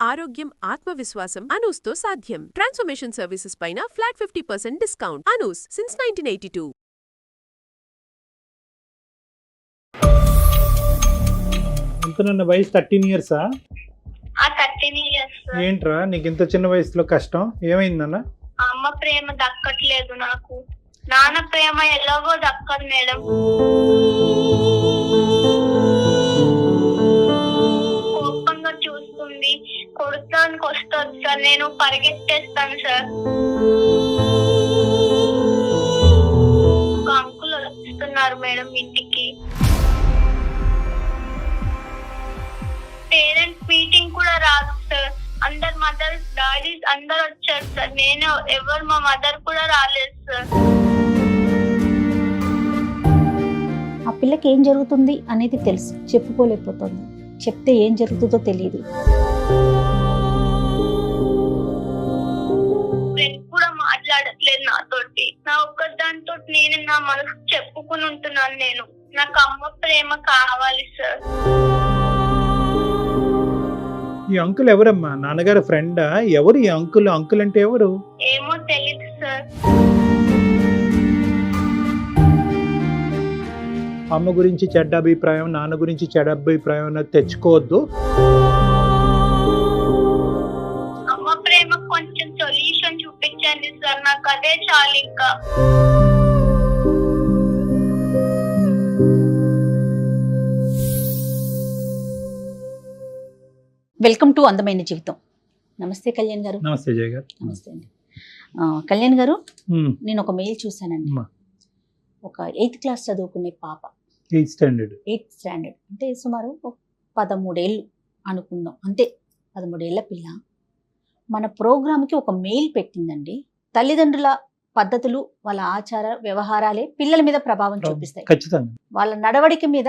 ఆరోగ్యం, ఆత్మవిశ్వాసం అనూస్తో సాధ్యం. ట్రాన్స్ఫర్మేషన్ సర్వీసెస్ పైన ఫ్లాట్ 50% డిస్కౌంట్. అనూస్ సిన్స్ 1982. ఎంత వయసు 13 ఇయర్సా? 13 ఇయర్స్. ఏంట్రా నీకు ఇంత చిన్న వయసులో కష్టం ఏమైందన్న? అమ్మ ప్రేమ దక్కట్లేదు నాకు. నాన్న ప్రేమ ఎలాగో దక్కదు మేడం. కోపంగా చూస్తుంది, కొడతానికి వస్తుంది సార్. నేను పరిగెత్తేస్తాను సార్. ఒక అంకుల్ వస్తున్నారు మేడం ఇంటికి. పేరెంట్స్ మీటింగ్ కూడా రాదు సార్. అందరు మదర్ డాడీస్ అందరు వచ్చారు సార్. నేను ఎవరు మా మదర్ కూడా రాలేదు సార్. ఆ పిల్లకి ఏం జరుగుతుంది అనేది తెలుసు, చెప్పుకోలేకపోతుంది. చెప్తే ఏం జరుగుతుందో తెలియదు. ఫ్రెండ్ కూడా మాట్లాడట్లేదు నాతోటి. నా ఒక్కదానితో నేను నా మనసు చెప్పుకుని ఉంటున్నాను. నేను నాకు అమ్మ ప్రేమ కావాలి సార్. ఈ అంకుల్ ఎవరమ్మా? నాన్నగారు ఫ్రెండా? ఎవరు ఈ అంకుల్? అంకుల్ అంటే ఎవరు? ఏమో తెలియదు సార్. అమ్మ గురించి చెడ్డ అభిప్రాయం, నాన్న గురించి చెడ్డ అభిప్రాయం అన్నది తెచ్చుకోవద్దు. అమ్మ ప్రేమ కొంచెం సొల్యూషన్ చూపించండి సార్. నాకు అదే చాలు ఇంకా. వెల్కమ్ టు అందమైన జీవితం. నమస్తే కళ్యాణ్ గారు. నమస్తే జయ గారు. నమస్తే అండి. కళ్యాణ్ గారు, నేను ఒక మెయిల్ చూసానండి. ఒక 8th క్లాస్ చదువుకునే పాప, 8th స్టాండర్డ్ అంటే సుమారు 13 ఏళ్ళు అనుకుందాం, అంతే. 13 ఏళ్ల పిల్ల మన ప్రోగ్రామ్కి ఒక మెయిల్ పెట్టిందండి. తల్లిదండ్రుల పద్ధతులు, వాళ్ళ ఆచార వ్యవహారాలే పిల్లల మీద ప్రభావం చూపిస్తాయి. ఖచ్చితంగా వాళ్ళ నడవడిక మీద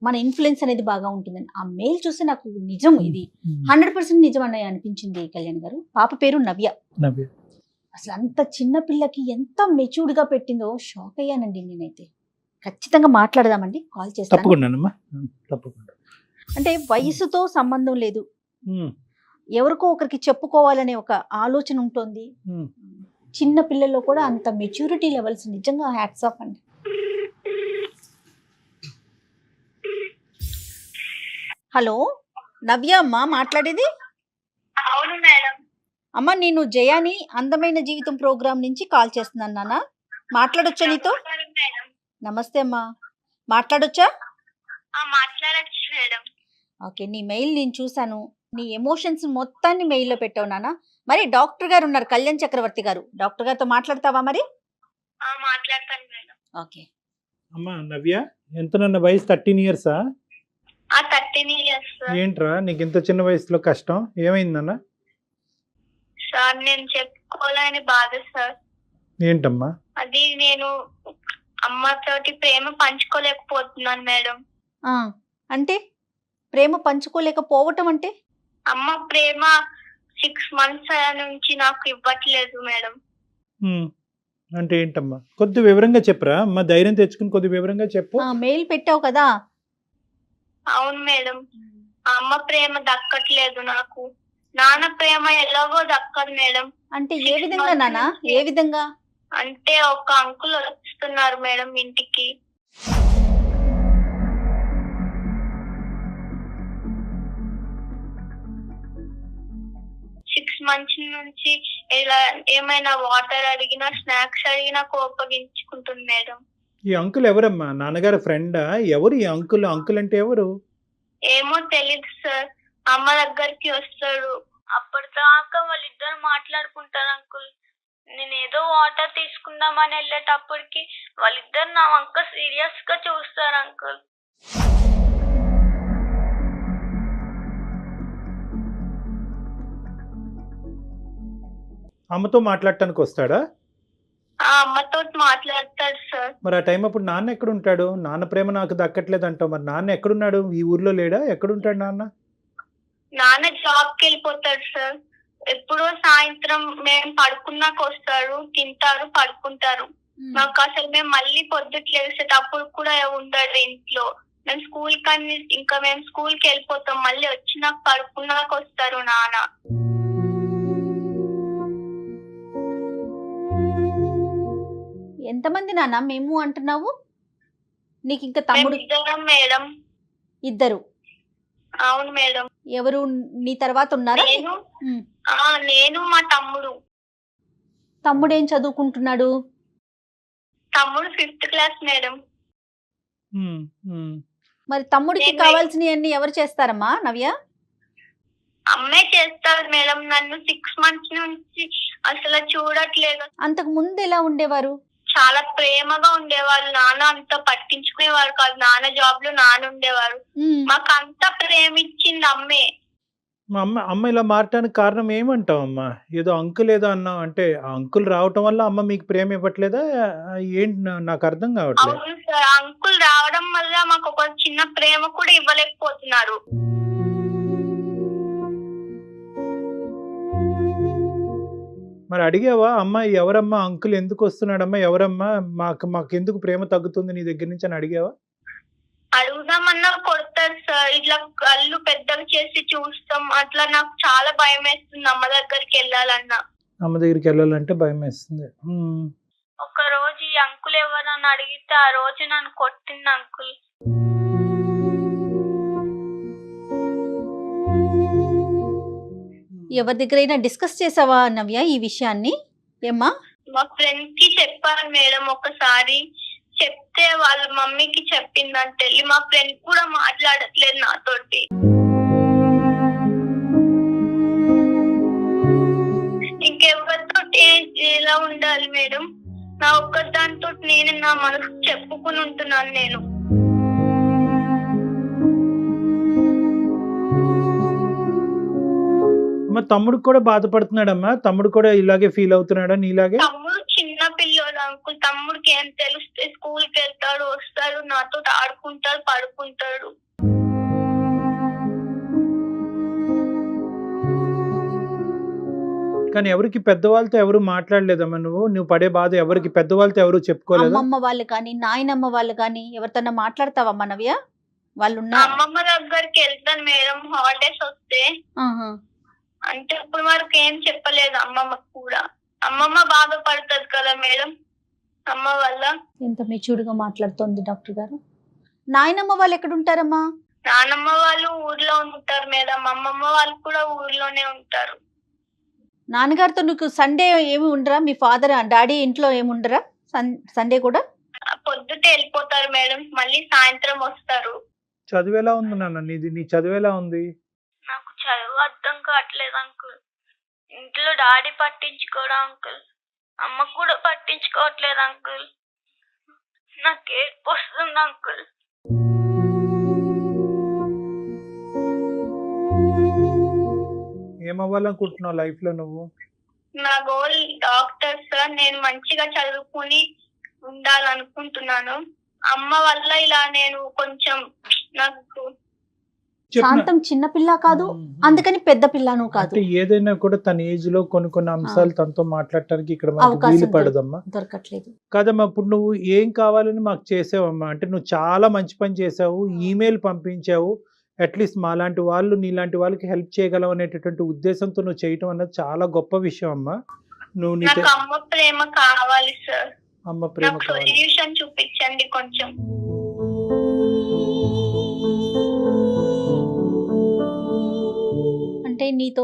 మన ఇన్ఫ్లుయెన్స్ అనేది బాగా ఉంటుందని ఆ మెయిల్ చూసి నాకు నిజం, ఇది 100% నిజం అని అనిపించింది కళ్యాణ్ గారు. పాప పేరు నవ్య. అసలు అంత చిన్న పిల్లకి ఎంత మెచ్యూర్డ్ గా పెట్టిందో షాక్ అయ్యానండి నేనైతే. ఖచ్చితంగా మాట్లాడదామండి, కాల్ చేస్తాను. తప్పకుండా. అంటే వయసుతో సంబంధం లేదు, ఎవరికో ఒకరికి చెప్పుకోవాలనే ఒక ఆలోచన ఉంటుంది. చిన్న పిల్లల్లో కూడా అంత మెచ్యూరిటీ లెవెల్స్ నిజంగా హ్యాట్స్ ఆఫ్ అండి. హలో, నవ్య అమ్మా మాట్లాడేది? అవును మేడం. అమ్మ, నేను జయాని అందమైన జీవితం ప్రోగ్రామ్ నుంచి కాల్ చేస్తున్నాను నాన్న. మాట్లాడొచ్చా నీతో? నమస్తే అమ్మా, మాట్లాడొచ్చా? మాట్లాడచ్చు మేడం. ఓకే, నీ మెయిల్ నేను చూశాను. నీ ఎమోషన్స్ మొత్తాన్ని మెయిల్లో పెట్టావు నాన్న. మరి డాక్టర్ గారు ఉన్నారు, కళ్యాణ్ చక్రవర్తి గారు. డాక్టర్ గారితో మాట్లాడతావా మరి? మాట్లాడతాను మేడం. ఓకే అమ్మా నవ్య, ఎంత నన్న వయసు 13 ఇయర్సా? 13 ఇయర్స్. ఏంట్రా నీకు ఇంత చిన్న వయసులో కష్టం ఏమైందన్న? సార్ నేను చెప్పుకోలేని బాధ సార్. ఏంటమ్మా అది? నేను అమ్మతోటి ప్రేమ పంచుకోలేకపోతున్నాను మేడం. అంటే ప్రేమ పంచుకోలేకపోవటం అంటే? అమ్మ ప్రేమ 6 months నుంచి నాకు ఇవ్వట్లేదు మేడం. అంటే ఏంటమ్మా? కొద్ది వివరంగా చెప్పరా అమ్మా, ధైర్యం తెచ్చుకుని కొద్ది వివరంగా చెప్పు. మెయిల్ పెట్టావు కదా. అవును మేడం, అమ్మ ప్రేమ దక్కట్లేదు నాకు. నాన్న ప్రేమ ఎలాగో దక్కదు మేడం. అంటే ఏ విధంగా నాన్న? ఏ విధంగా అంటే ఒక అంకుల్ వస్తున్నారు మేడం ఇంటికి. సిక్స్ మంత్స్ నుంచి ఇలా ఏమైనా వాటర్ అడిగినా, స్నాక్స్ అడిగినా కోపగించుకుంటుంది మేడం. ఈ అంకుల్ ఎవరమ్మా? నాన్నగారు ఫ్రెండా? ఎవరు ఈ అంకుల్? అంకుల్ అంటే ఎవరు? ఏమో తెలీదు సార్. అమ్మ దగ్గరికి వస్తాడు. అప్పటిదాకా వాళ్ళిద్దరు మాట్లాడుకుంటారు అంకుల్. నేను ఏదో వాటర్ తీసుకుందామని వెళ్ళేటప్పటికి వాళ్ళిద్దరు నా వంక సీరియస్ గా చూస్తారు అంకుల్. అమ్మతో మాట్లాడటానికి వస్తాడా? అమ్మతో మాట్లాడతాడు సార్. మరి ఆ టైం అప్పుడు నాన్న ఎక్కడ ఉంటాడు? నాన్న ప్రేమ నాకు దక్కట్లేదు అంటావు, మరి నాన్న ఎక్కడున్నాడు? ఈ ఊర్లో లేడా? ఎక్కడుంటాడు నాన్న? నాన్న జాబ్ కి వెళ్ళిపోతాడు సార్. ఎప్పుడో సాయంత్రం మేము పడుకున్నాక వస్తారు, తింటారు, పడుకుంటారు. నాకు అసలు మేము మళ్ళీ పొద్దుట లేసేటప్పుడు కూడా ఉండడు ఇంట్లో. మేము స్కూల్కి వెళ్ళిపోతాం, మళ్ళీ వచ్చినాక పడుకున్నాక వస్తారు నాన్న. ఎంతమంది నాన్న మేము అంటున్నావు? నీకు ఇంకా మేము తమ్ముడు? ఇద్దరం మేడం. ఇద్దరు. అవును మేడం. ఎవరు నీ తర్వాత ఉన్నారా? నేను మా తమ్ముడు. తమ్ముడు ఏం చదువుకుంటున్నాడు? తమ్ముడు 5th క్లాస్ మేడం. మరి తమ్ముడికి కావాల్సినవన్నీ ఎవరు చేస్తారమ్మా నవ్య? అమ్మే చేస్తారు మేడం. నన్ను 6 months నుంచి అసలు చూడట్లేదు. అంతకు ముందు ఎలా ఉండేవారు? చాలా ప్రేమగా ఉండేవారు. నాన్న అంత పట్టించుకునేవారు కాదు. నాన్న జాబ్ లో నాన్న ఉండేవారు. మాకు అంత ప్రేమ ఇచ్చింది అమ్మే. మా అమ్మ ఇలా మారటానికి కారణం ఏమంటావు అమ్మా? ఏదో అంకుల్ ఏదో అన్నావు, అంటే ఆ అంకుల్ రావటం వల్ల అమ్మ మీకు ప్రేమ ఇవ్వట్లేదా ఏంటి? నాకు అర్థం కావట్లేదు. అవును సార్, అంకుల్ రావడం వల్ల మాకు ఒక చిన్న ప్రేమ కూడా ఇవ్వలేకపోతున్నారు. మరి అడిగావా అమ్మ, ఎవరమ్మా అంకుల్, ఎందుకు వస్తున్నాడమ్మా, ఎవరమ్మా, మాకు ఎందుకు ప్రేమ తగ్గుతుంది నీ దగ్గర నుంచి అని అడిగావా? అడుగుదామన్నా కొడతారు సార్. ఇట్లా కళ్ళు పెద్దగా చేసి చూస్తాం. అట్లా నాకు చాలా భయం వేస్తుంది అమ్మ దగ్గరికి వెళ్ళాలన్నా. అమ్మ దగ్గరికి వెళ్ళాలంటే భయం వేస్తుంది. ఒక రోజు ఈ అంకుల్ ఎవరని అడిగితే ఆ రోజు నన్ను కొట్టింది అంకుల్. ఎవరి దగ్గరైనా డిస్కస్ చేసావా నవ్య ఈ విషయాన్ని? ఏమ్మా? మా ఫ్రెండ్ కి చెప్పాను మేడం. ఒకసారి చెప్తే వాళ్ళ మమ్మీకి చెప్పిందంటే మా ఫ్రెండ్ కూడా మాట్లాడట్లేదు నాతోటి. ఇంకెవరితో ఎలా ఉండాలి మేడం? నా ఒక్కదానితో నేను నా మనసు చెప్పుకుని ఉంటున్నాను నేను. అమ్మ తమ్ముడు కూడా బాధపడుతున్నాడమ్మా? తమ్ముడు కూడా ఇలాగే ఫీల్ అవుతున్నాడా నీలాగే? తమ్ముడు చిన్న పిల్లోడు అంకుల్. తమ్ముడికి ఏం తెలుస్తే స్కూల్కి వెళ్తాడు, వస్తాడు, నాతో ఆడుకుంటాడు, పడుకుంటాడు. కానీ ఎవరికి పెద్దవాళ్ళతో ఎవరు మాట్లాడలేదమ్మా? నువ్వు పడే బాధ ఎవరికి పెద్దవాళ్ళతో ఎవరు చెప్పుకోలేదు? అమ్మమ్మ వాళ్ళు కానీ నాయనమ్మ వాళ్ళు కానీ ఎవరితో మాట్లాడతావమ్మా నవ్య? వాళ్ళు అమ్మమ్మ దగ్గరికి వెళ్తాను మేడం హాలిడేస్ వస్తే. అంటే ఇప్పుడు వరకు ఏం చెప్పలేదు అమ్మమ్మకు కూడా. అమ్మమ్మ బాధపడుతుంది కదా మేడం అమ్మ వల్ల. ఎంత మెచ్యూర్డ్ గా మాట్లాడుతోంది డాక్టర్ గారు. నాయనమ్మ వాళ్ళు ఎక్కడ ఉంటారమ్మా? నానమ్మ వాళ్ళు ఊర్లో ఉంటారు మేడం. అమ్మమ్మ వాళ్ళు కూడా ఊర్లోనే ఉంటారు. నాన్నగారితో నీకు సండే ఏమి ఉండరా? మీ ఫాదర్ డాడీ ఇంట్లో ఏమి ఉండరా సండే కూడా? పొద్దుటే వెళ్ళిపోతారు మేడం, మళ్ళీ సాయంత్రం వస్తారు. చదువు ఎలా ఉంది నాన్న నీది? నీ చదువు ఎలా ఉంది? నాకు చదువు అర్థం కావట్లేదు అంకుల్. ఇంట్లో డాడీ పట్టించుకోవడం అంకుల్, అమ్మ కూడా పట్టించుకోవట్లేదు అంకుల్. నాకు ఏడుపు వస్తుంది అంకుల్. ఏమవ్వాలనుకుంటున్నావు లైఫ్ లో నువ్వు? నా గోల్ డాక్టర్ సార్. నేను మంచిగా చదువుకుని ఉండాలనుకుంటున్నాను. అమ్మ వల్ల ఇలా నేను కొంచెం నాకు శాంతం చిన్న పిల్ల కాదు, అందుకని పెద్ద పిల్లను కాదు. ఏదైనా కూడా తన ఏజ్ లో కొన్ని అంశాలు తనతో మాట్లాడటానికి ఇక్కడ మనకు వీలు పడదమ్మా. దొరకట్లేదు కాదమ్మా. ఇప్పుడు నువ్వు ఏం కావాలని మాకు చేసావమ్మా? అంటే నువ్వు చాలా మంచి పని చేసావు, ఈమెయిల్ పంపించావు. అట్లీస్ట్ మాలాంటి వాళ్ళు నీలాంటి వాళ్ళకి హెల్ప్ చేయగలవు అనేటటువంటి ఉద్దేశంతో నువ్వు చేయటం అన్నది చాలా గొప్ప విషయం అమ్మా. నాకు అమ్మ ప్రేమ కావాలి సార్. అమ్మ ప్రేమ కావాలి. సొల్యూషన్ చూపించండి కొంచెం. అంటే నీతో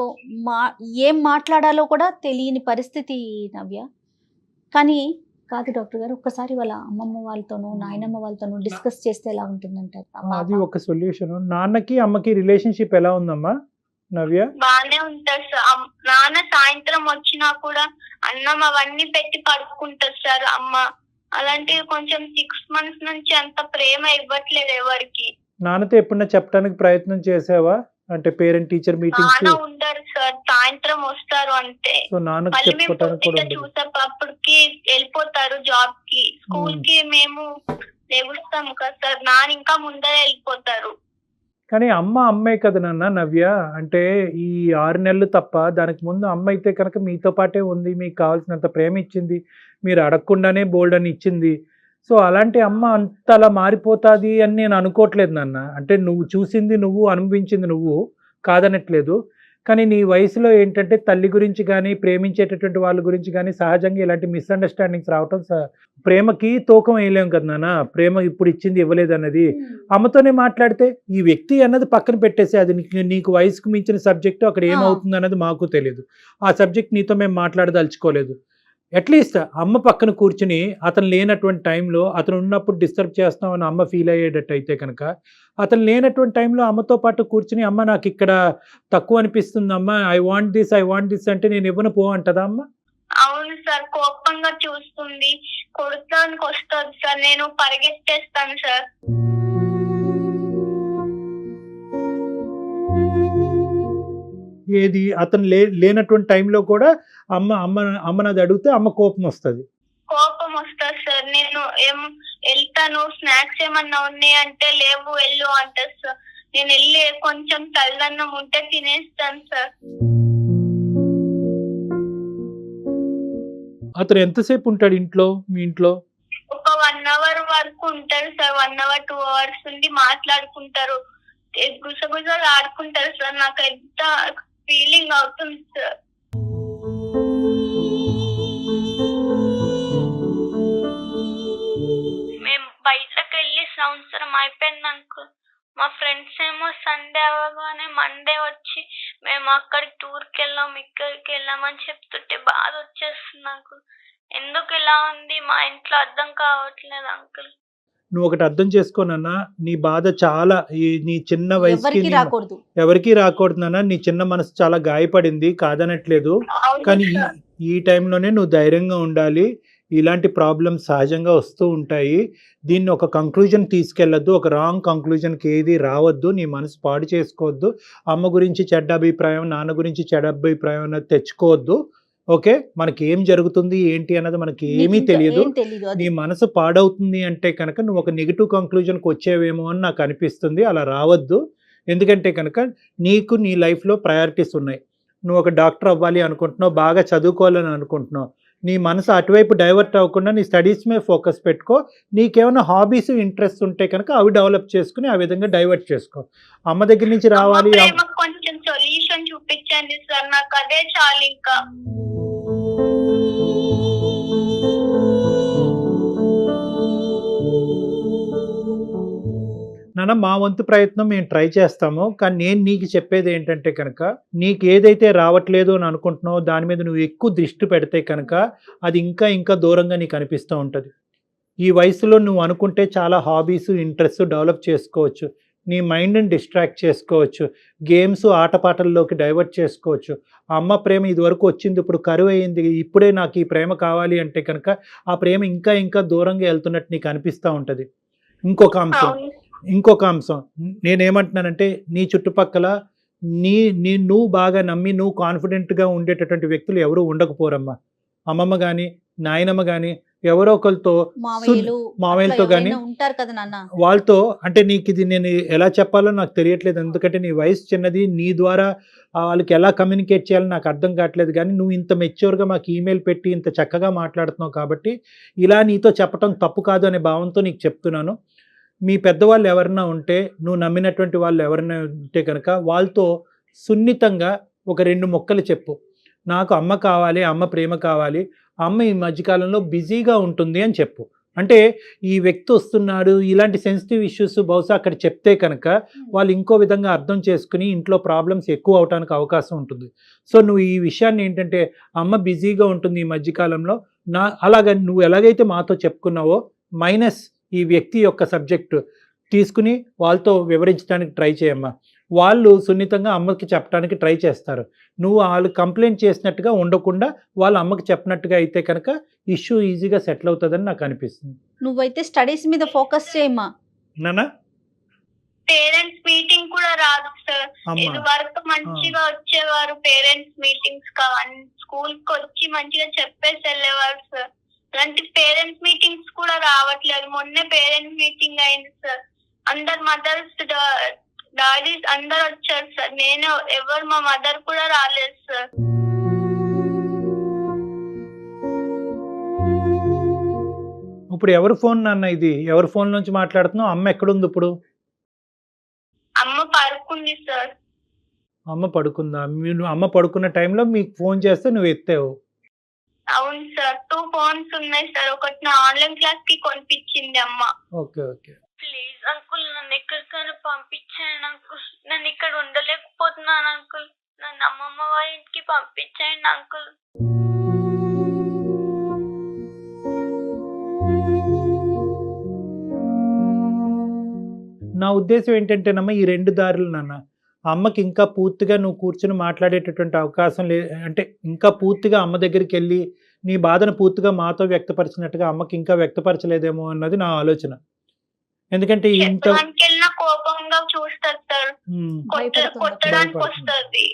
ఏం మాట్లాడాలో కూడా తెలియని పరిస్థితి నవ్య. కానీ కాదు డాక్టర్ గారు, ఒక్కసారి వాళ్ళ అమ్మమ్మ వాళ్ళతోనూ నాయనమ్మ వాళ్ళతోనూ డిస్కస్ చేస్తే ఎలా ఉంటుందంటారు? అది ఒక సొల్యూషన్. నాన్నకి అమ్మకి రిలేషన్షిప్ ఎలా ఉందమ్మా నవ్య? బానే ఉంటారు సార్. నాన్న సాయంత్రం వచ్చినా కూడా అన్నం అవన్నీ పెట్టి పడుకుంటారు సార్ అమ్మ. అలాంటివి కొంచెం 6 months నుంచి అంత ప్రేమ ఇవ్వట్లేదు ఎవరికి. నాన్నతో ఎప్పుడన్నా చెప్పడానికి ప్రయత్నం చేసావా? అంటే పేరెంట్ టీచర్ మీటింగ్స్? నాన్న ఉండరు సార్, సాయంత్రం వస్తారు అంతే. మళ్ళీ మేము పొద్దుట చూసేటప్పటికి వెళ్ళిపోతారు జాబ్ కి. స్కూల్ కి మేము లేవుస్తాము కదా సార్, నాన్న ఇంకా ముందరే వెళ్ళిపోతారు. కానీ అమ్మే కదా నాన్న నవ్య. అంటే ఈ 6 నెలలు తప్ప దానికి ముందు అమ్మ అయితే కనుక మీతో పాటే ఉంది, మీకు కావాల్సినంత ప్రేమ ఇచ్చింది, మీరు అడగకుండానే బోల్డ్ అని ఇచ్చింది. సో అలాంటి అమ్మ అంత అలా మారిపోతుంది అని నేను అనుకోవట్లేదు నాన్న. అంటే నువ్వు చూసింది నువ్వు, అనుభవించింది నువ్వు, కాదనట్లేదు. కానీ నీ వయసులో ఏంటంటే తల్లి గురించి కానీ, ప్రేమించేటటువంటి వాళ్ళ గురించి కానీ సహజంగా ఇలాంటి మిస్అండర్స్టాండింగ్స్ రావటం ప్రేమకి తూకం వేయలేం కదా నాన్న. ప్రేమ ఇప్పుడు ఇచ్చింది ఇవ్వలేదు అన్నది అమ్మతోనే మాట్లాడితే, ఈ వ్యక్తి అన్నది పక్కన పెట్టేసి, అది నీకు వయసుకు మించిన సబ్జెక్టు, అక్కడ ఏమవుతుంది అన్నది మాకు తెలియదు. ఆ సబ్జెక్ట్ నీతో మేము మాట్లాడదలుచుకోలేదు. అట్లీస్ట్ అమ్మ పక్కన కూర్చుని అతను లేనటువంటి టైంలో, అతను ఉన్నప్పుడు డిస్టర్బ్ చేస్తామని అమ్మ ఫీల్ అయ్యేటట్టు అయితే కనుక, అతను లేనటువంటి టైంలో అమ్మతో పాటు కూర్చుని, అమ్మ నాకు ఇక్కడ తక్కువ అనిపిస్తుంది అమ్మ, ఐ వాంట్ దిస్ అంటే నేను ఇవ్వను పో అంటదా అమ్మ? అవును సార్, కోపంగా చూస్తుంది, కొడతానికి వస్తుంది సార్, నేను పరిగెత్తేస్తాను సార్. ఏది అతను లేనటువంటి టైంలో కూడా అమ్మనది అడిగితే అమ్మ కోపం వస్తుంది. కోపం వస్తుంది సార్. నేను వెళ్తాను, స్నాక్స్ ఏమన్నా ఉన్నాయి అంటే లేవు వెళ్ళు అంటారు సార్. నేను వెళ్ళి కొంచెం తల్లన్నం ఉంటే తినేస్తాను సార్. అతను ఎంతసేపు ఉంటాడు ఇంట్లో, మీ ఇంట్లో? ఒక 1 hour వరకు ఉంటారు సార్. 1 hour 2 hours ఉండి మాట్లాడుకుంటారు, గుసగుసలు ఆడుకుంటారు సార్. నాకు ఎంత ఫీలింగ్ అవుతుంది సార్. మేము బయటకు వెళ్ళి సంవత్సరం అయిపోయింది అంకుల్. మా ఫ్రెండ్స్ ఏమో సండే అవ్వగానే మండే వచ్చి మేము అక్కడికి టూర్కి వెళ్ళాం, ఇక్కడికి వెళ్ళామని చెప్తుంటే బాధ వచ్చేస్తుంది నాకు. ఎందుకు ఇలా ఉంది మా ఇంట్లో అర్థం కావట్లేదు అంకుల్. నువ్వు ఒకటి అర్థం చేసుకోనన్నా, నీ బాధ చాలా నీ చిన్న వయసుకి ఎవరికి రాకూడదు నాన్న. నీ చిన్న మనసు చాలా గాయపడింది, కాదనట్లేదు. కానీ ఈ టైంలోనే నువ్వు ధైర్యంగా ఉండాలి. ఇలాంటి ప్రాబ్లమ్స్ సహజంగా వస్తూ ఉంటాయి. దీన్ని ఒక కంక్లూజన్ తీసుకెళ్ళొద్దు, ఒక రాంగ్ కంక్లూజన్కి ఏది రావద్దు. నీ మనసు పాడు చేసుకోవద్దు. అమ్మ గురించి చెడ్డ అభిప్రాయం, నాన్న గురించి చెడ్డ అభిప్రాయం అన్నది తెచ్చుకోవద్దు. ఓకే, మనకి ఏం జరుగుతుంది ఏంటి అన్నది మనకి ఏమీ తెలియదు. నీ మనసు పాడవుతుంది అంటే కనుక నువ్వు ఒక నెగిటివ్ కంక్లూజన్కి వచ్చేవేమో అని నాకు అనిపిస్తుంది. అలా రావద్దు. ఎందుకంటే కనుక నీకు నీ లైఫ్లో ప్రయారిటీస్ ఉన్నాయి. నువ్వు ఒక డాక్టర్ అవ్వాలి అనుకుంటున్నావు, బాగా చదువుకోవాలని అనుకుంటున్నావు. నీ మనసు అటువైపు డైవర్ట్ అవ్వకుండా నీ స్టడీస్ మీద ఫోకస్ పెట్టుకో. నీకేమైనా హాబీస్, ఇంట్రెస్ట్ ఉంటే కనుక అవి డెవలప్ చేసుకుని ఆ విధంగా డైవర్ట్ చేసుకో. అమ్మ దగ్గర నుంచి రావాలి. కొంచెం సొల్యూషన్ చూపించండి సార్, నాకు అదే చాలు ఇంకా. నాన్న, మా వంతు ప్రయత్నం మేము ట్రై చేస్తాము. కానీ నేను నీకు చెప్పేది ఏంటంటే కనుక, నీకు ఏదైతే రావట్లేదు అని అనుకుంటున్నావో దాని మీద నువ్వు ఎక్కువ దృష్టి పెడితే కనుక అది ఇంకా ఇంకా దూరంగా నీకు అనిపిస్తూ ఉంటుంది. ఈ వయసులో నువ్వు అనుకుంటే చాలా హాబీస్, ఇంట్రెస్ట్ డెవలప్ చేసుకోవచ్చు. నీ మైండ్ని డిస్ట్రాక్ట్ చేసుకోవచ్చు. గేమ్స్, ఆటపాటల్లోకి డైవర్ట్ చేసుకోవచ్చు. అమ్మ ప్రేమ ఇదివరకు వచ్చింది, ఇప్పుడు కరువు అయింది, ఇప్పుడే నాకు ఈ ప్రేమ కావాలి అంటే కనుక ఆ ప్రేమ ఇంకా ఇంకా దూరంగా వెళ్తున్నట్టు నీకు అనిపిస్తూ ఉంటుంది. ఇంకొక అంశం నేనేమంటున్నానంటే, నీ చుట్టుపక్కల నువ్వు బాగా నమ్మి నువ్వు కాన్ఫిడెంట్గా ఉండేటటువంటి వ్యక్తులు ఎవరు ఉండకపోరమ్మా. అమ్మమ్మ కానీ, నాయనమ్మ కానీ, ఎవరో ఒకరితో, మామయ్యలతో కానీ ఉంటారు కదా నాన్న. వాళ్ళతో, అంటే నీకు ఇది నేను ఎలా చెప్పాలో నాకు తెలియట్లేదు. ఎందుకంటే నీ వయసు చిన్నది, నీ ద్వారా వాళ్ళకి ఎలా కమ్యూనికేట్ చేయాలో నాకు అర్థం కావట్లేదు. కానీ నువ్వు ఇంత మెచ్యూర్గా మాకు ఈమెయిల్ పెట్టి ఇంత చక్కగా మాట్లాడుతున్నావు కాబట్టి ఇలా నీతో చెప్పటం తప్పు కాదు అనే భావంతో నీకు చెప్తున్నాను. మీ పెద్దవాళ్ళు ఎవరైనా ఉంటే, నువ్వు నమ్మినటువంటి వాళ్ళు ఎవరైనా ఉంటే కనుక వాళ్ళతో సున్నితంగా ఒక 2 ముక్కలు చెప్పు. నాకు అమ్మ కావాలి, అమ్మ ప్రేమ కావాలి, అమ్మ ఈ మధ్యకాలంలో బిజీగా ఉంటుంది అని చెప్పు. అంటే ఈ వ్యక్తి వస్తున్నాడు, ఇలాంటి సెన్సిటివ్ ఇష్యూస్ బహుశా అక్కడ చెప్తే కనుక వాళ్ళు ఇంకో విధంగా అర్థం చేసుకుని ఇంట్లో ప్రాబ్లమ్స్ ఎక్కువ అవడానికి అవకాశం ఉంటుంది. సో నువ్వు ఈ విషయాన్ని ఏంటంటే, అమ్మ బిజీగా ఉంటుంది ఈ మధ్యకాలంలో, అలాగ నువ్వు ఎలాగైతే మాతో చెప్పుకున్నావో మైనస్ ఈ వ్యక్తి యొక్క సబ్జెక్టు తీసుకుని వాళ్ళతో వివరించడానికి ట్రై చేయమ్మా. వాళ్ళు సున్నితంగా అమ్మకి చెప్పడానికి ట్రై చేస్తారు. నువ్వు వాళ్ళు కంప్లైంట్ చేసినట్టుగా ఉండకుండా వాళ్ళ అమ్మకి చెప్పినట్టుగా అయితే కనుక ఇష్యూ ఈజీగా సెటిల్ అవుతుందని నాకు అనిపిస్తుంది. నువ్వైతే స్టడీస్ మీద ఫోకస్ చేయమ్మా. నానా, పేరెంట్స్ మీటింగ్ కూడా రాదు సార్. ఇది వరకు మంచిగా వచ్చేవారు పేరెంట్స్ మీటింగ్స్, స్కూల్ కి వచ్చి మంచిగా చెప్పేసి వెళ్ళేవారు సార్. అలాంటి పేరెంట్స్ మీటింగ్స్ కూడా రావట్లేదు. మొన్నే పేరెంట్స్ మీటింగ్ అయింది సార్. అందరు మదర్స్, డాడీస్ అందరు వచ్చారు సార్. నేను ఎవరు, మా మదర్ కూడా రాలేదు సార్. ఇప్పుడు ఎవరి ఫోన్ నాన్న ఇది? ఎవరి ఫోన్ నుంచి మాట్లాడుతున్నావు? అమ్మ ఎక్కడుంది ఇప్పుడు? అమ్మ పడుకుంది సార్. అమ్మ పడుకుందా? అమ్మ పడుకున్న టైంలో మీకు ఫోన్ చేస్తే నువ్వు ఎత్తావు. అవును సార్, 2 ఫోన్స్ ఉన్నాయి సార్. ఒకటి నా ఆన్లైన్ క్లాస్ కి కొనిపించింది అమ్మ. Okay okay. ప్లీజ్ అంకుల్, నన్ను ఎక్కడికైనా పంపించండి అంకుల్. నేను ఇక్కడ ఉండలేకపోతున్నాను అంకుల్. నన్ను అమ్మమ్మ వాళ్ళ ఇంటికి పంపించండి అంకుల్. నా ఉద్దేశం ఏంటంటేనమ్మా, ఈ 2 దారులు నాన్న. అమ్మకి ఇంకా పూర్తిగా నువ్వు కూర్చొని మాట్లాడేటటువంటి అవకాశం అంటే ఇంకా పూర్తిగా అమ్మ దగ్గరికి వెళ్ళి నీ బాధను పూర్తిగా మాతో వ్యక్తపరిచినట్టుగా అమ్మకి ఇంకా వ్యక్తపరచలేదేమో అన్నది నా ఆలోచన. ఎందుకంటే ఇంత చెప్పడానికి వెళ్ళినా కోపంగా చూస్తారు సార్. కొట్టడానికి వస్తుంది.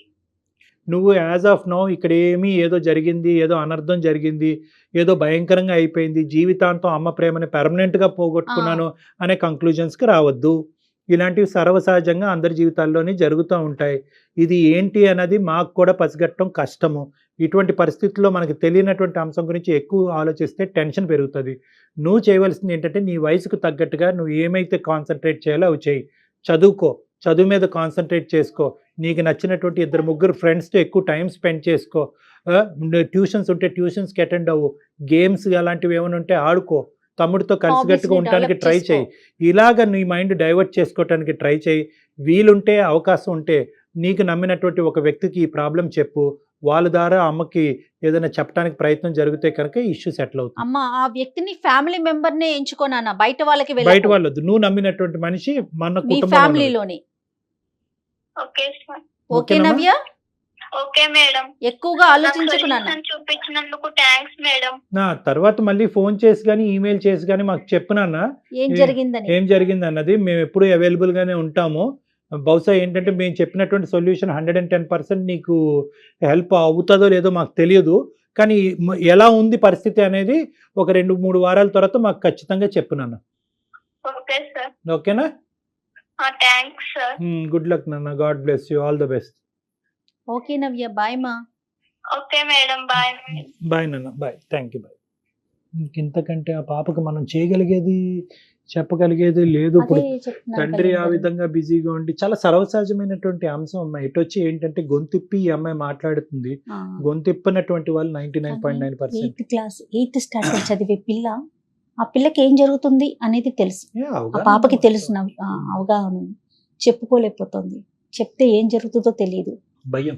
నువ్వు యాజ్ ఆఫ్ నో ఇక్కడ ఏదో జరిగింది, ఏదో అనర్థం జరిగింది, ఏదో భయంకరంగా అయిపోయింది, జీవితాంతం అమ్మ ప్రేమని పెర్మనెంట్గా పోగొట్టుకున్నాను అనే కంక్లూజన్స్కి రావద్దు. ఇలాంటివి సర్వసహజంగా అందరి జీవితాల్లోనే జరుగుతూ ఉంటాయి. ఇది ఏంటి అన్నది మాకు కూడా పసిగట్టడం కష్టము. ఇటువంటి పరిస్థితుల్లో మనకి తెలియనటువంటి అంశం గురించి ఎక్కువ ఆలోచిస్తే టెన్షన్ పెరుగుతుంది. నువ్వు చేయవలసింది ఏంటంటే నీ వయసుకు తగ్గట్టుగా నువ్వు ఏమైతే కాన్సన్ట్రేట్ చేయాలో అవి చేయి. చదువుకో, చదువు మీద కాన్సన్ట్రేట్ చేసుకో. నీకు నచ్చినటువంటి 2-3 ఫ్రెండ్స్తో ఎక్కువ టైం స్పెండ్ చేసుకో. ట్యూషన్స్ ఉంటే ట్యూషన్స్కి అటెండ్ అవ్వు. గేమ్స్ అలాంటివి ఏమైనా ఉంటే ఆడుకో. తమ్ముడితో కలిసిగట్టుగా ఉండడానికి ట్రై చేయి. ఇలాగ నీ మైండ్ డైవర్ట్ చేసుకోవటానికి ట్రై చేయి. వీలుంటే అవకాశం ఉంటే నీకు నమ్మినటువంటి ఒక వ్యక్తికి ఈ ప్రాబ్లం చెప్పు. వాళ్ళ ద్వారా అమ్మకి ఏదైనా చెప్పడానికి ప్రయత్నం జరిగితే కనుక ఇష్యూ సెటిల్ అవుతుంది. అమ్మ ఆ వ్యక్తిని ఫ్యామిలీ మెంబర్ నే ఎంచుకోనా, బయట వాళ్ళకి బయట వాళ్ళొద్దు. నువ్వు నమ్మినటువంటి మనిషి మన కుటుంబంలో. ఫ్యామిలీలోని. Okay sir. Okay Navya, okay madam. ఎక్కువగా ఆలోచించుకున్నాను. చూపించినందుకు థ్యాంక్స్ మేడం. నా తర్వాత మళ్ళీ ఫోన్ చేసి కానీ ఈమెయిల్ చేసి కానీ మాకు చెప్పునన్నా ఏం జరిగింది అన్నది. మేము ఎప్పుడు అవైలబుల్ గానే ఉంటాము. బహుశా ఏంటంటే మేము చెప్పినటువంటి సొల్యూషన్ 110% నీకు హెల్ప్ అవుతుందో లేదో మాకు తెలియదు. కానీ ఎలా ఉంది పరిస్థితి అనేది ఒక 2-3 వారాల తర్వాత మాకు ఖచ్చితంగా చెప్పునన్నా. Okay sir. ఓకేనా? Thanks sir. గుడ్ లక్ నాన్న. God bless you. All the best. Okay Navya, bye మా. Okay madam, bye. బాయ్ నాన్న, బాయ్. Thank you, bye. ఇంతకంటే ఆ పాపకు మనం చేయగలిగేది చెప్పగలిగేది లేదు. ఇప్పుడు తండ్రి ఆ విధంగా బిజీగా ఉండి చాలా సర్వసహజమైనటువంటి అంశం అమ్మాయి. ఇటు వచ్చి ఏంటంటే గొంతిప్పి ఈ అమ్మాయి మాట్లాడుతుంది. గొంతిప్పినటువంటి వాళ్ళు 99.9%. 8th క్లాస్ 8th స్టాండర్డ్ చదివే పిల్ల, ఆ పిల్లకి ఏం జరుగుతుంది అనేది తెలుసు. ఆ పాపకి తెలుసు, అవగాహన ఉంది. చెప్పుకోలేకపోతుంది. చెప్తే ఏం జరుగుతుందో తెలియదు, భయం.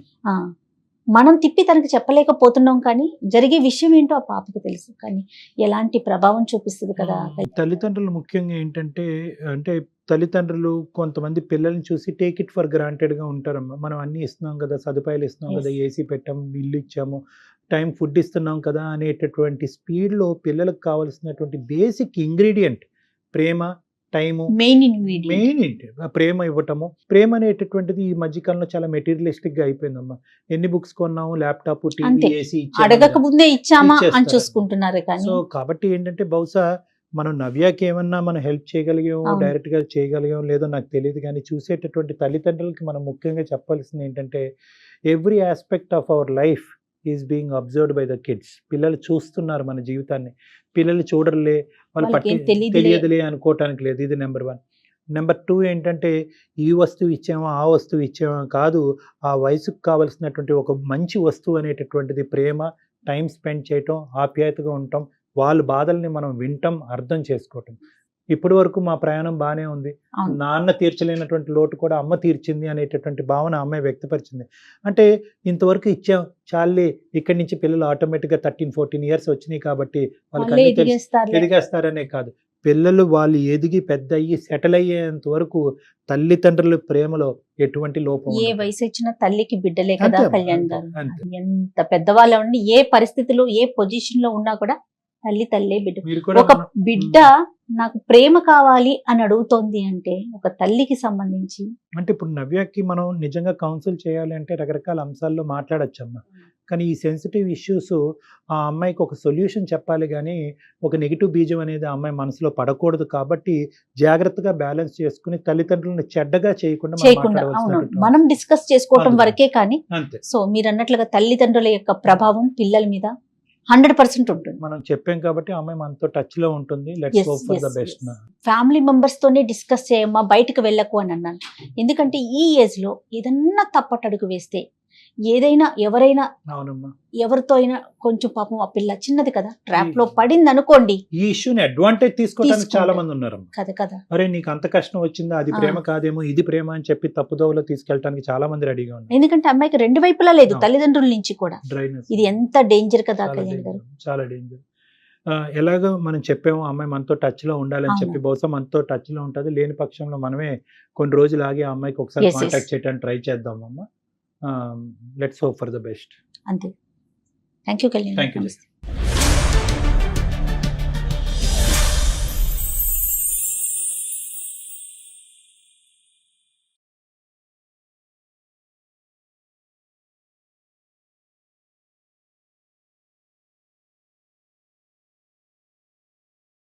మనం తిప్పి తనకి చెప్పలేకపోతున్నాం, కానీ జరిగే విషయం ఏంటో ఆ పాపకి తెలుసు. కానీ ఎలాంటి ప్రభావం చూపిస్తుంది కదా. తల్లిదండ్రులు ముఖ్యంగా ఏంటంటే, అంటే తల్లిదండ్రులు కొంతమంది పిల్లల్ని చూసి టేక్ ఇట్ ఫర్ గ్రాంటెడ్గా ఉంటారమ్మా. మనం అన్ని ఇస్తున్నాం కదా, సదుపాయాలు ఇస్తున్నాం కదా, ఏసీ పెట్టాము, ఇల్లు ఇచ్చాము, టైం ఫుడ్ ఇస్తున్నాం కదా అనేటటువంటి స్పీడ్లో పిల్లలకు కావాల్సినటువంటి బేసిక్ ఇంగ్రీడియంట్ ప్రేమ, టైము, మెయిన్ ప్రేమ ఇవ్వటము. ప్రేమ అనేటటువంటిది ఈ మధ్యకాలంలో చాలా మెటీరియలిస్టిక్ గా అయిపోయిందమ్మా. ఎన్ని బుక్స్ కొన్నాము, ల్యాప్టాప్, టీవీ, ఏసీ అడగక ముందే ఇచ్చామా అని చూసుకుంటున్నారు. సో కాబట్టి ఏంటంటే బహుశా మనం నవ్యాకి ఏమన్నా మనం హెల్ప్ చేయగలిగాము, డైరెక్ట్ గా చేయగలిగాము లేదో నాకు తెలియదు. కానీ చూసేటటువంటి తల్లిదండ్రులకి మనం ముఖ్యంగా చెప్పాల్సింది ఏంటంటే, every aspect of our life is being observed by the kids. పిల్లలు చూస్తున్నారు మన జీవితాన్ని. పిల్లలు చూడలే, వాళ్ళు తెలియదులే అనుకోవటానికి లేదు. ఇది నెంబర్ 1. నెంబర్ 2 ఏంటంటే, ఈ వస్తువు ఇచ్చామా ఆ వస్తువు ఇచ్చామా కాదు, ఆ వయసుకు కావలసినటువంటి ఒక మంచి వస్తువు అనేటటువంటిది ప్రేమ, టైం స్పెండ్ చేయటం, ఆప్యాయతగా ఉండటం, వాళ్ళ బాధల్ని మనం వింటాం, అర్థం చేసుకోవటం. ఇప్పటి వరకు మా ప్రయాణం బాగానే ఉంది. నాన్న తీర్చలేనటువంటి లోటు కూడా అమ్మ తీర్చింది అనేటటువంటి భావన అమ్మాయి వ్యక్తపరిచింది. అంటే ఇంతవరకు ఇచ్చాం చాలే, ఇక్కడి నుంచి పిల్లలు ఆటోమేటిక్గా 13-14 ఇయర్స్ వచ్చినాయి కాబట్టి వాళ్ళకి ఎదిగేస్తారనే కాదు, పిల్లలు వాళ్ళు ఎదిగి పెద్ద అయ్యి సెటిల్ అయ్యేంత వరకు తల్లిదండ్రుల ప్రేమలో ఎటువంటి లోపం. ఏ వయసు వచ్చిన తల్లికి బిడ్డలే కదా కళ్యాణ్ గారు. ఎంత పెద్దవాళ్ళ ఉండి ఏ పరిస్థితిలో ఏ పొజిషన్ లో ఉన్నా కూడా తల్లే బిడ్డ. ఒక బిడ్డ నాకు ప్రేమ కావాలి అని అడుగుతోంది అంటే ఒక తల్లికి సంబంధించి. అంటే ఇప్పుడు నవ్యకి మనం నిజంగా కౌన్సిల్ చేయాలి అంటే రకరకాల అంశాల్లో మాట్లాడచ్చమ్మా. కానీ ఈ సెన్సిటివ్ ఇష్యూస్ ఆ అమ్మాయికి ఒక సొల్యూషన్ చెప్పాలి, కానీ ఒక నెగిటివ్ బీజం అనేది ఆ అమ్మాయి మనసులో పడకూడదు. కాబట్టి జాగ్రత్తగా బ్యాలెన్స్ చేసుకుని తల్లిదండ్రులను చెడ్డగా చేయకుండా మనం డిస్కస్ చేసుకోవటం వరకే. కానీ సో మీరు అన్నట్లుగా తల్లిదండ్రుల యొక్క ప్రభావం పిల్లల మీద 100% ఉంటుంది. మనం చెప్పాం కాబట్టి ఆ అమ్మాయి మనతో టచ్ లో ఉంటుంది. Let's hope for the best. Family members తోనే డిస్కస్ చేయమ్మా, బయటకు వెళ్ళకు అని అన్నాను. ఎందుకంటే ఈ ఏజ్ లో ఏదన్నా తప్పటడుగు వేస్తే, ఏదైనా ఎవరైనా అవునమ్మా, ఎవరితో అయినా కొంచెం పాపం ఆ పిల్ల చిన్నది కదా, ట్రాప్ లో పడింది అనుకోండి, ఈ ఇష్యూని అడ్వాంటేజ్ తీసుకోవడానికి తీసుకుంటారు. చాలా మంది ఉన్నారు. కదా కదా. అరే నీకు అంత కష్టం వచ్చిందా, అది ప్రేమ కాదేమో ఇది ప్రేమ అని చెప్పి తప్పుదోవలో తీసుకెళ్ళడానికి చాలా మంది రెడీగా ఉన్నారు. ఎందుకంటే అమ్మాయికి రెండు వైపులా లేదు, అవును. తల్లిదండ్రుల నుంచి కూడా. డ్రైనెస్ ఇది ఎంత డేంజర్ కదా కళ్యాణ్ గారు. చాలా డేంజర్. ఎలాగో మనం చెప్పాము అమ్మాయి మనతో టచ్ లో ఉండాలని చెప్పి, అవును. బహుశా మనతో టచ్ లో ఉంటుంది. లేని పక్షంలో మనమే కొన్ని రోజులు ఆగి ఆ అమ్మాయికి ఒకసారి Yes, yes. కాంటాక్ట్ చేయడానికి ట్రై చేద్దాం అమ్మా. Let's hope for the best. అంతే. Thank you Kalyan Thank you, గారు. Jessica.